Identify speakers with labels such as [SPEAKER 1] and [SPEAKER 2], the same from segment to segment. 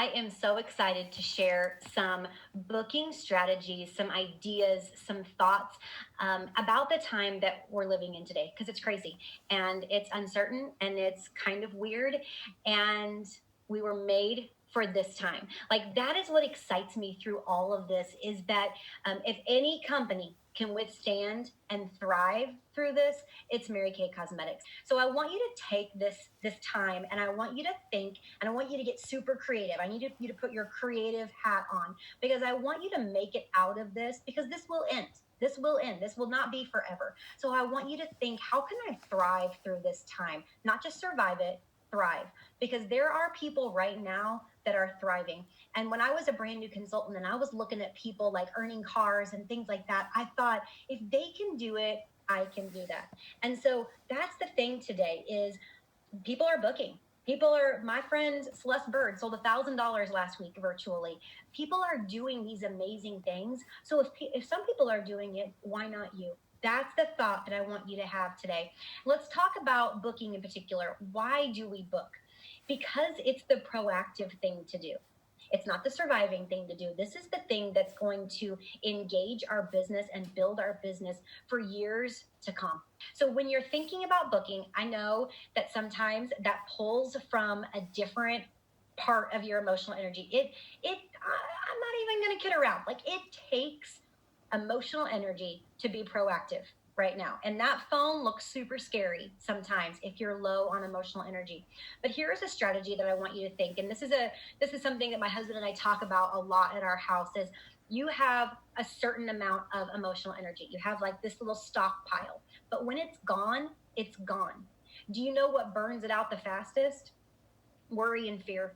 [SPEAKER 1] I am so excited to share some booking strategies, some ideas, some thoughts about the time that we're living in today, because it's crazy and it's uncertain and it's kind of weird. And we were made for this time. Like, that is what excites me through all of this, is that if any company can withstand and thrive through this, it's Mary Kay Cosmetics. So I want you to take this time, and I want you to think, and I want you to get super creative. I need you to put your creative hat on, because I want you to make it out of this, because this will end. This will end. This will not be forever. So I want you to think, how can I thrive through this time? Not just survive it, thrive. Because there are people right now that are thriving. And when I was a brand new consultant and I was looking at people like earning cars and things like that, I thought, if they can do it, I can do that. And so that's the thing today, is people are booking. My friend Celeste Bird sold $1,000 last week virtually. People are doing these amazing things. So if some people are doing it, why not you? That's the thought that I want you to have today. Let's talk about booking in particular. Why do we book? Because it's the proactive thing to do. It's not the surviving thing to do. This is the thing that's going to engage our business and build our business for years to come. So when you're thinking about booking, I know that sometimes that pulls from a different part of your emotional energy. I'm not even going to kid around. Like, it takes emotional energy to be proactive right now. And that phone looks super scary sometimes if you're low on emotional energy. But here's a strategy that I want you to think. And this is something that my husband and I talk about a lot at our house, is you have a certain amount of emotional energy. You have like this little stockpile. But when it's gone, it's gone. Do you know what burns it out the fastest? Worry and fear.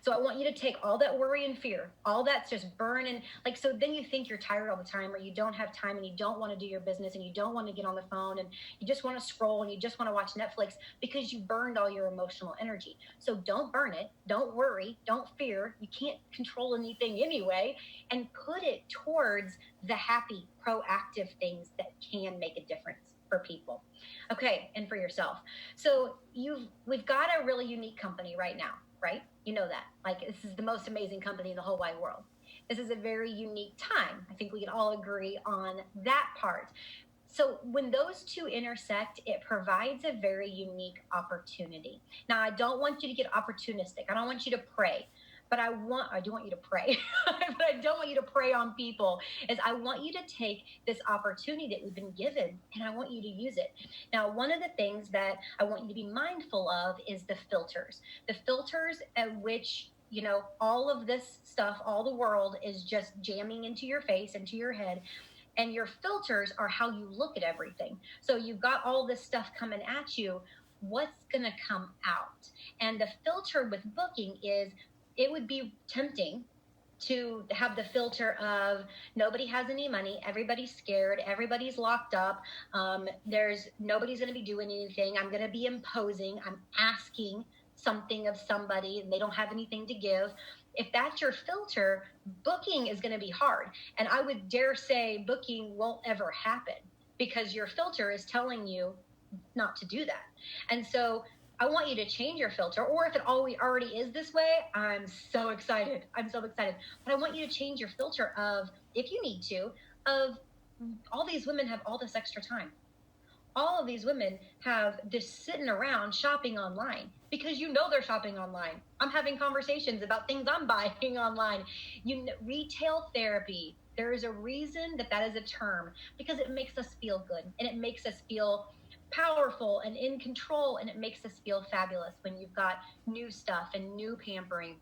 [SPEAKER 1] So I want you to take all that worry and fear, all that's just burning. Like, so then you think you're tired all the time, or you don't have time, and you don't want to do your business, and you don't want to get on the phone, and you just want to scroll, and you just want to watch Netflix, because you burned all your emotional energy. So don't burn it. Don't worry. Don't fear. You can't control anything anyway. And put it towards the happy, proactive things that can make a difference for people. Okay. And for yourself. So we've got a really unique company right now, right? You know that. Like, this is the most amazing company in the whole wide world. This is a very unique time. I think we can all agree on that part. So when those two intersect, it provides a very unique opportunity. Now, I don't want you to get opportunistic. I don't want you to pray. But I do want you to pray, but I don't want you to prey on people. Is I want you to take this opportunity that we've been given, and I want you to use it. Now, one of the things that I want you to be mindful of is the filters. The filters at which, all of this stuff, all the world is just jamming into your face, into your head. And your filters are how you look at everything. So you've got all this stuff coming at you. What's going to come out? And the filter with booking is, it would be tempting to have the filter of nobody has any money, everybody's scared, everybody's locked up, nobody's going to be doing anything, I'm going to be imposing, I'm asking something of somebody and they don't have anything to give. If that's your filter, booking is going to be hard. And I would dare say booking won't ever happen, because your filter is telling you not to do that. And so I want you to change your filter, or if it already is this way, I'm so excited. But I want you to change your filter of, if you need to, of all these women have all this extra time. All of these women have this sitting around shopping online, because they're shopping online. I'm having conversations about things I'm buying online. Retail therapy, there is a reason that is a term, because it makes us feel good, and it makes us feel powerful and in control, and it makes us feel fabulous when you've got new stuff and new pampering.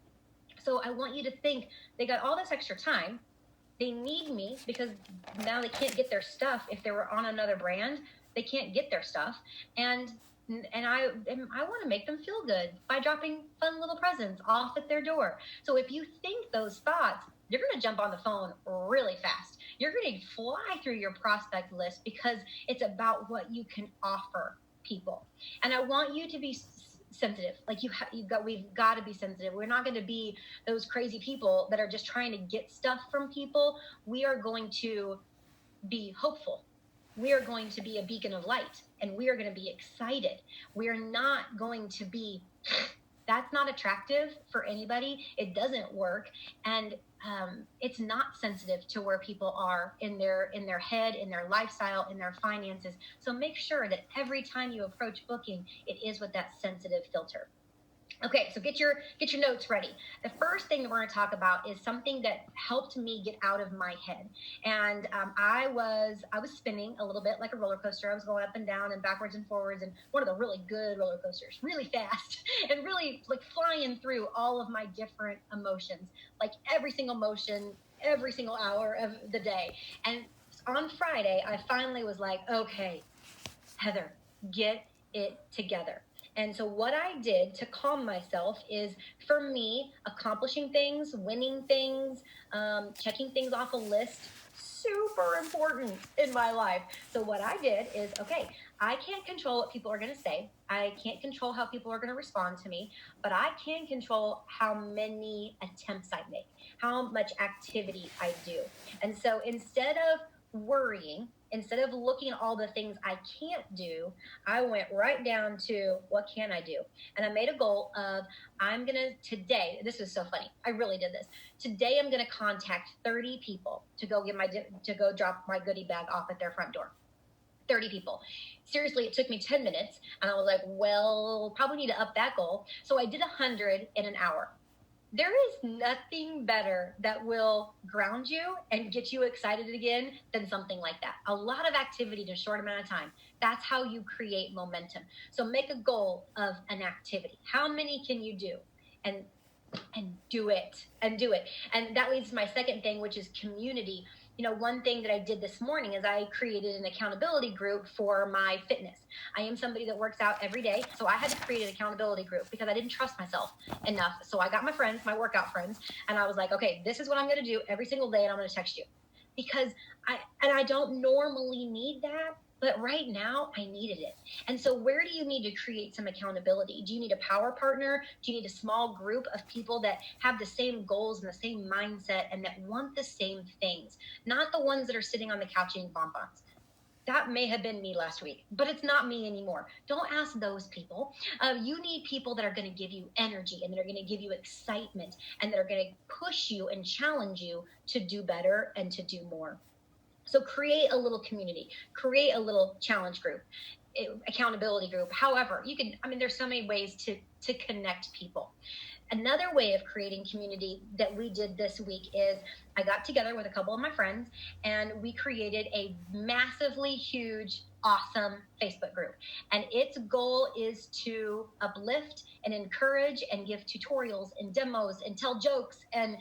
[SPEAKER 1] So I want you to think, they got all this extra time. They need me, because now they can't get their stuff. If they were on another brand, they can't get their stuff. And I want to make them feel good by dropping fun little presents off at their door. So if you think those thoughts, you're going to jump on the phone really fast. You're going to fly through your prospect list, because it's about what you can offer people. And I want you to be sensitive. Like, we've got to be sensitive. We're not going to be those crazy people that are just trying to get stuff from people. We are going to be hopeful. We are going to be a beacon of light, and we are going to be excited. We are not going to be That's not attractive for anybody. It doesn't work. And it's not sensitive to where people are in their head, in their lifestyle, in their finances. So make sure that every time you approach booking, it is with that sensitive filter. Okay, so get your notes ready. The first thing that we're going to talk about is something that helped me get out of my head. And I was spinning a little bit like a roller coaster. I was going up and down and backwards and forwards, and one of the really good roller coasters, really fast, and really like flying through all of my different emotions, like every single emotion, every single hour of the day. And on Friday, I finally was like, okay, Heather, get it together. And so, what I did to calm myself is, for me, accomplishing things, winning things, checking things off a list, super important in my life. So, what I did is, okay, I can't control what people are going to say. I can't control how people are going to respond to me, but I can control how many attempts I make, how much activity I do. And so, instead of worrying, instead of looking at all the things I can't do, I went right down to what can I do? And I made a goal of, I'm going to today, this is so funny. I really did this. Today I'm going to contact 30 people to go drop my goodie bag off at their front door. 30 people. Seriously, it took me 10 minutes. And I was like, well, probably need to up that goal. So I did 100 in an hour. There is nothing better that will ground you and get you excited again than something like that. A lot of activity in a short amount of time. That's how you create momentum. So make a goal of an activity. How many can you do? And do it. And that leads to my second thing, which is community. One thing that I did this morning is I created an accountability group for my fitness. I am somebody that works out every day, so I had to create an accountability group because I didn't trust myself enough. So I got my friends, my workout friends, and I was like, okay, this is what I'm going to do every single day, and I'm going to text you. Because I don't normally need that, but right now I needed it. And so where do you need to create some accountability? Do you need a power partner? Do you need a small group of people that have the same goals and the same mindset and that want the same things? Not the ones that are sitting on the couch eating bonbons. That may have been me last week, but it's not me anymore. Don't ask those people. You need people that are going to give you energy and that are going to give you excitement and that are going to push you and challenge you to do better and to do more. So create a little community, create a little challenge group, accountability group. However, there's so many ways to connect people. Another way of creating community that we did this week is I got together with a couple of my friends and we created a massively huge, awesome Facebook group. And its goal is to uplift and encourage and give tutorials and demos and tell jokes and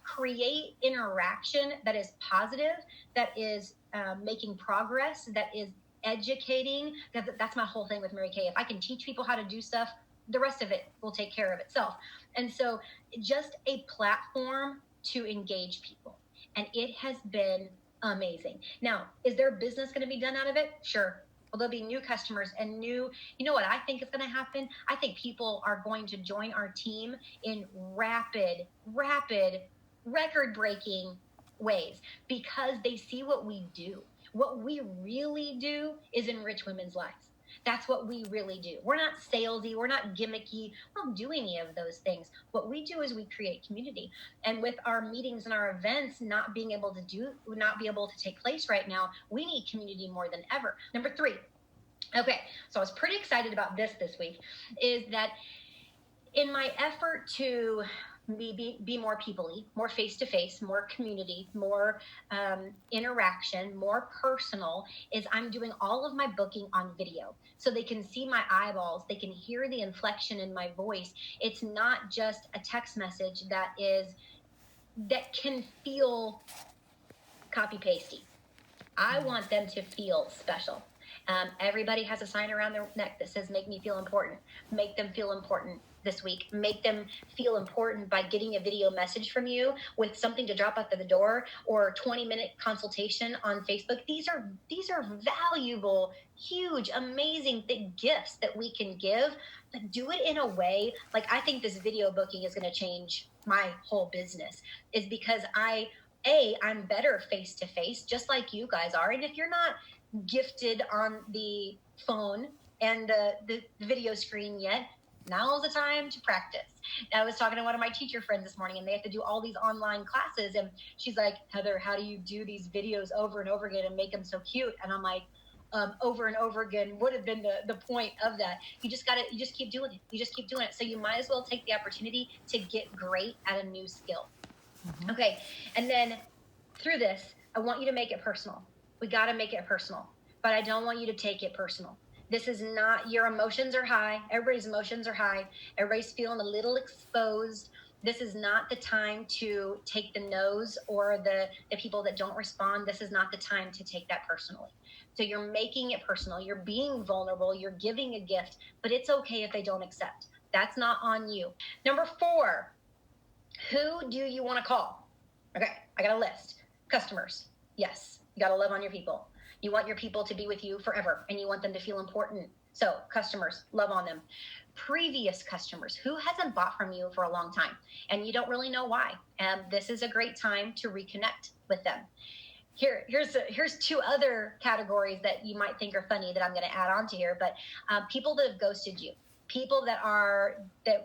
[SPEAKER 1] create interaction that is positive, that is making progress, that is educating. That's my whole thing with Mary Kay. If I can teach people how to do stuff, the rest of it will take care of itself. And so just a platform to engage people. And it has been amazing. Now, is there business going to be done out of it? Sure. Well, there'll be new customers and you know what I think is going to happen? I think people are going to join our team in rapid, record-breaking ways because they see what we do. What we really do is enrich women's lives. That's what we really do. We're not salesy. We're not gimmicky. We don't do any of those things. What we do is we create community. And with our meetings and our events not being able to take place right now, we need community more than ever. Number 3. Okay, so I was pretty excited about this week, is that in my effort to be more people-y, more face-to-face, more community, more interaction, more personal, is I'm doing all of my booking on video. So they can see my eyeballs, they can hear the inflection in my voice. It's not just a text message that can feel copy-pasty. I want them to feel special. Everybody has a sign around their neck that says, make me feel important. Make them feel important this week. Make them feel important by getting a video message from you with something to drop out the door or 20-minute consultation on Facebook. These are valuable, huge, amazing gifts that we can give, but do it in a way, like I think this video booking is going to change my whole business, is because I'm better face-to-face, just like you guys are. And if you're not gifted on the phone and the video screen yet, Now's the time to practice. I was talking to one of my teacher friends this morning, and they have to do all these online classes. And she's like, Heather, how do you do these videos over and over again and make them so cute? And I'm like, over and over again would have been the point of that. You just keep doing it. You just keep doing it. So you might as well take the opportunity to get great at a new skill. Mm-hmm. Okay. And then through this, I want you to make it personal. We got to make it personal, but I don't want you to take it personal. This is not, your emotions are high. Everybody's emotions are high. Everybody's feeling a little exposed. This is not the time to take the no's or the people that don't respond. This is not the time to take that personally. So you're making it personal. You're being vulnerable. You're giving a gift, but it's okay if they don't accept. That's not on you. Number 4, who do you want to call? Okay, I got a list. Customers. Yes, you got to love on your people. You want your people to be with you forever, and you want them to feel important. So customers, love on them. Previous customers, who hasn't bought from you for a long time, and you don't really know why. And this is a great time to reconnect with them. Here's 2 other categories that you might think are funny that I'm going to add on to here, but people that have ghosted you. People that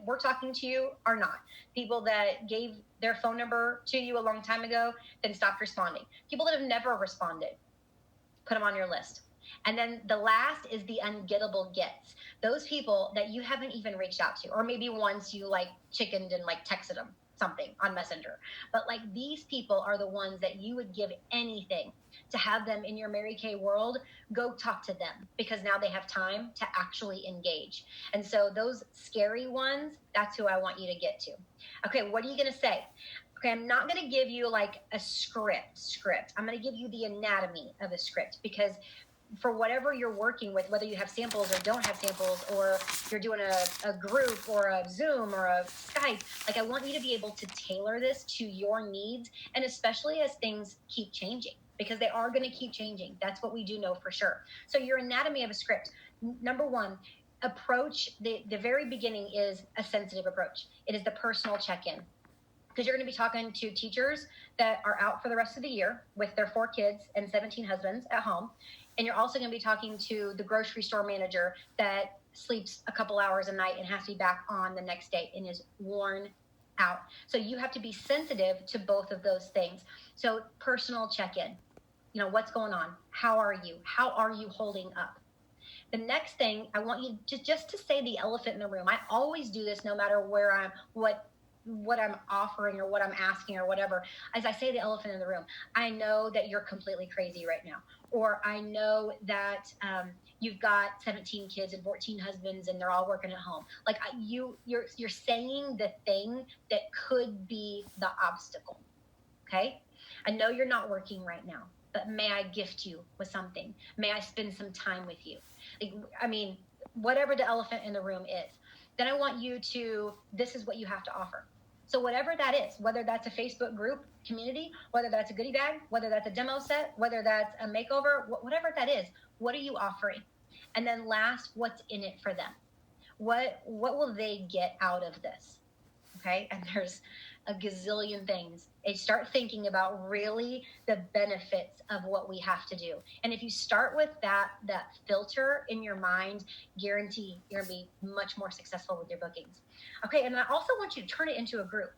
[SPEAKER 1] were talking to you are not. People that gave their phone number to you a long time ago, then stopped responding. People that have never responded, put them on your list. And then the last is the ungettable gets. Those people that you haven't even reached out to, or maybe once you like chickened and like texted them something on Messenger. But like these people are the ones that you would give anything to have them in your Mary Kay world. Go talk to them, because now they have time to actually engage. And so those scary ones, that's who I want you to get to. Okay, what are you going to say? Okay, I'm not going to give you like a script. I'm going to give you the anatomy of a script, because for whatever you're working with, whether you have samples or don't have samples, or you're doing a group or a Zoom or a Skype, like I want you to be able to tailor this to your needs, and especially as things keep changing, because they are going to keep changing. That's what we do know for sure. So your anatomy of a script. Number 1, approach, the very beginning is a sensitive approach. It is the personal check-in. Because you're going to be talking to teachers that are out for the rest of the year with their 4 kids and 17 husbands at home. And you're also going to be talking to the grocery store manager that sleeps a couple hours a night and has to be back on the next day and is worn out. So you have to be sensitive to both of those things. So personal check-in. What's going on? How are you? How are you holding up? The next thing, I want you to just to say the elephant in the room. I always do this no matter where what I'm offering or what I'm asking or whatever. As I say the elephant in the room, I know that you're completely crazy right now. Or I know that you've got 17 kids and 14 husbands and they're all working at home. Like you're saying the thing that could be the obstacle. Okay? I know you're not working right now, but may I gift you with something? May I spend some time with you? Whatever the elephant in the room is. Then I want you to, this is what you have to offer. So whatever that is, whether that's a Facebook group community, whether that's a goodie bag, whether that's a demo set, whether that's a makeover, whatever that is, what are you offering? And then last, what's in it for them? What will they get out of this? Okay. And there's a gazillion things. And start thinking about really the benefits of what we have to do. And if you start with that filter in your mind, guarantee you're going to be much more successful with your bookings. Okay. And I also want you to turn it into a group.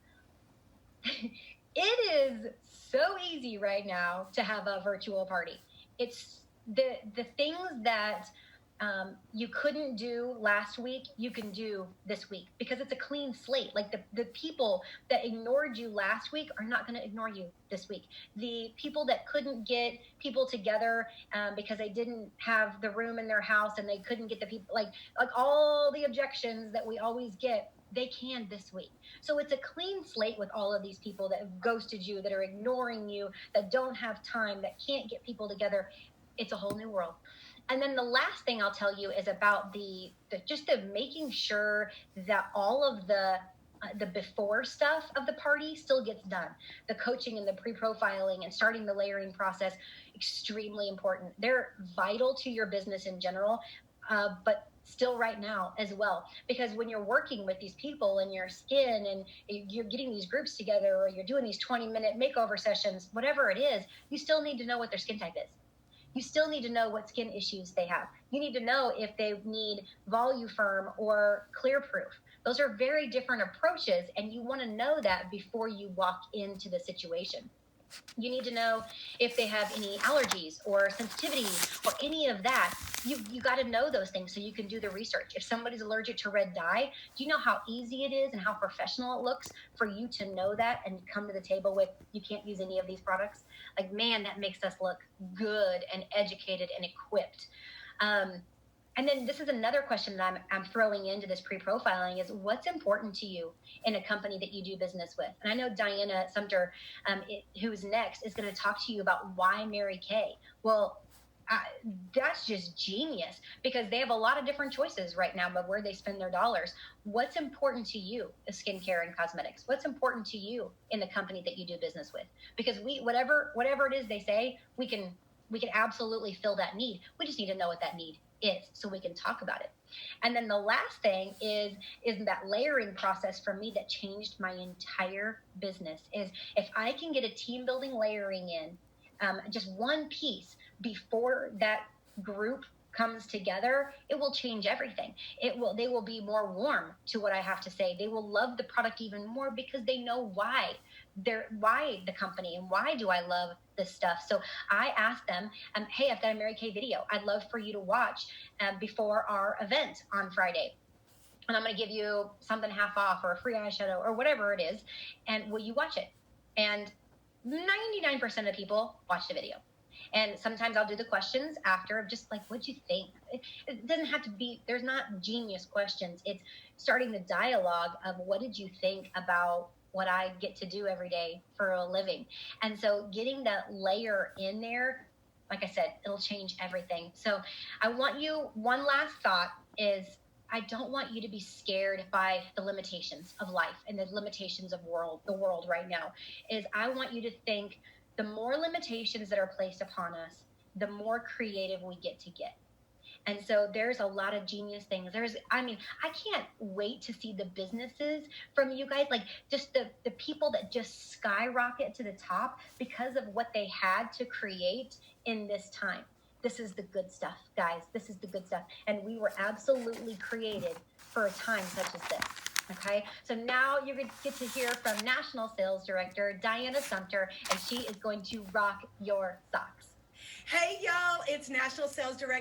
[SPEAKER 1] It is so easy right now to have a virtual party. It's the things that you couldn't do last week, you can do this week, because it's a clean slate. Like the people that ignored you last week are not going to ignore you this week. The people that couldn't get people together because they didn't have the room in their house and they couldn't get the people, like all the objections that we always get, they can this week. So it's a clean slate with all of these people that have ghosted you, that are ignoring you, that don't have time, that can't get people together. It's a whole new world. And then the last thing I'll tell you is about the making sure that all of the before stuff of the party still gets done. The coaching and the pre-profiling and starting the layering process, extremely important. They're vital to your business in general, but still right now as well. Because when you're working with these people in your skin and you're getting these groups together, or you're doing these 20-minute makeover sessions, whatever it is, you still need to know what their skin type is. You still need to know what skin issues they have. You need to know if they need Voluform or Clearproof. Those are very different approaches, and you want to know that before you walk into the situation. You need to know if they have any allergies or sensitivities or any of that. You got to know those things so you can do the research. If somebody's allergic to red dye, do you know how easy it is and how professional it looks for you to know that and come to the table with, you can't use any of these products? Like, man, that makes us look good and educated and equipped. And then this is another question that I'm throwing into this pre-profiling is, what's important to you in a company that you do business with? And I know Diana Sumter, who's next, is going to talk to you about why Mary Kay. Well, that's just genius, because they have a lot of different choices right now about where they spend their dollars. What's important to you as skincare and cosmetics? What's important to you in the company that you do business with? Because whatever it is they say, we can absolutely fill that need. We just need to know what that need is so we can talk about it. And then the last thing is that layering process for me that changed my entire business is, if I can get a team building layering in, just one piece before that group comes together, it will change everything. They will be more warm to what I have to say. They will love the product even more because they know why the company and why do I love this stuff. So I asked them, hey, I've got a Mary Kay video I'd love for you to watch before our event on Friday. And I'm going to give you something half off or a free eyeshadow or whatever it is. And will you watch it? And 99% of people watch the video. And sometimes I'll do the questions after of just like, what'd you think? It doesn't have to be, there's not genius questions. It's starting the dialogue of, what did you think about what I get to do every day for a living? And so getting that layer in there, like I said, it'll change everything. So I want you, one last thought is, I don't want you to be scared by the limitations of life and the limitations of the world right now. Is I want you to think, the more limitations that are placed upon us, the more creative we get to get. And so there's a lot of genius things. I can't wait to see the businesses from you guys, like just the people that just skyrocket to the top because of what they had to create in this time. This is the good stuff, guys. This is the good stuff. And we were absolutely created for a time such as this. Okay, so now you're going to get to hear from National Sales Director Diana Sumter, and she is going to rock your socks.
[SPEAKER 2] Hey, y'all, it's National Sales Director